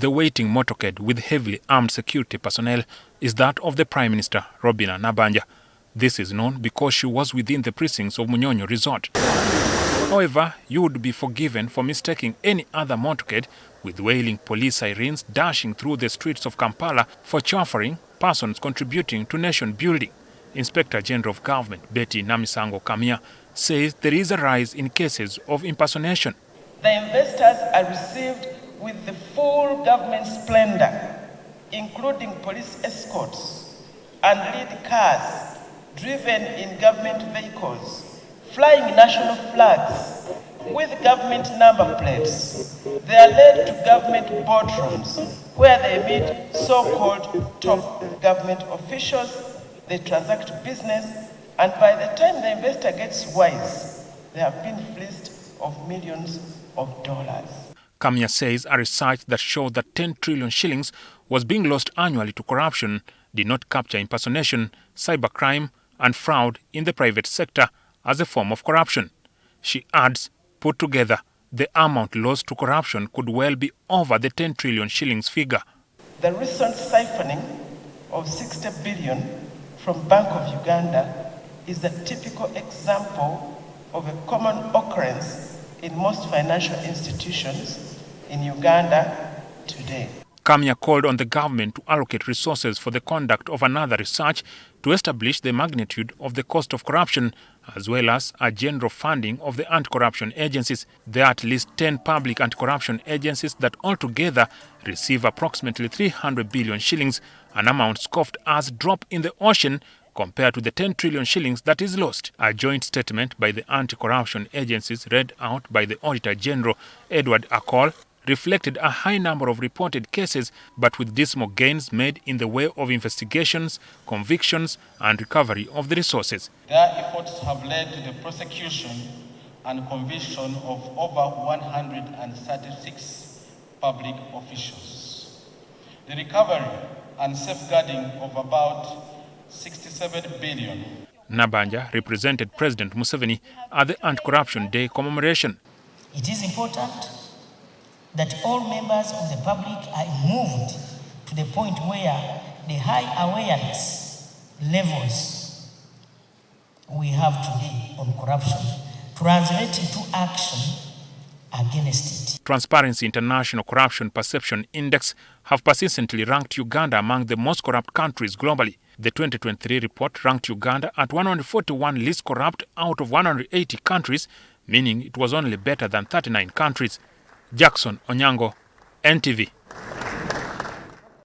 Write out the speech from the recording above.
the waiting motorcade with heavily armed security personnel is that of the Prime Minister, Robina Nabanja. This is known because she was within the precincts of Munyonyo Resort. However, you would be forgiven for mistaking any other motorcade with wailing police sirens dashing through the streets of Kampala for chaffering persons contributing to nation building. Inspector General of Government Beti Kamya says there is a rise in cases of impersonation. The investors are received with the full government splendor, including police escorts and lead cars driven in government vehicles, flying national flags with government number plates. They are led to government boardrooms where they meet so-called top government officials, they transact business, and by the time the investor gets wise, they have been fleeced of millions of dollars. Kamya says a research that showed that 10 trillion shillings was being lost annually to corruption did not capture impersonation, cybercrime, and fraud in the private sector as a form of corruption. She adds, put together, the amount lost to corruption could well be over the 10 trillion shillings figure. The recent siphoning of 60 billion from Bank of Uganda is a typical example of a common occurrence in most financial institutions in Uganda today. Kamya called on the government to allocate resources for the conduct of another research to establish the magnitude of the cost of corruption, as well as a general funding of the anti-corruption agencies. There are at least 10 public anti-corruption agencies that altogether receive approximately 300 billion shillings, an amount scoffed as drop in the ocean compared to the 10 trillion shillings that is lost. A joint statement by the anti-corruption agencies read out by the Auditor General, Edward Akol, reflected a high number of reported cases, but with dismal gains made in the way of investigations, convictions, and recovery of the resources. Their efforts have led to the prosecution and conviction of over 136 public officials, the recovery and safeguarding of about 67 billion. Nabanja represented President Museveni at the Anti-Corruption Day commemoration. It is important that all members of the public are moved to the point where the high awareness levels we have today on corruption translate into action against it. Transparency International Corruption Perception Index have persistently ranked Uganda among the most corrupt countries globally. The 2023 report ranked Uganda at 141 least corrupt out of 180 countries, meaning it was only better than 39 countries. Jackson Onyango, NTV.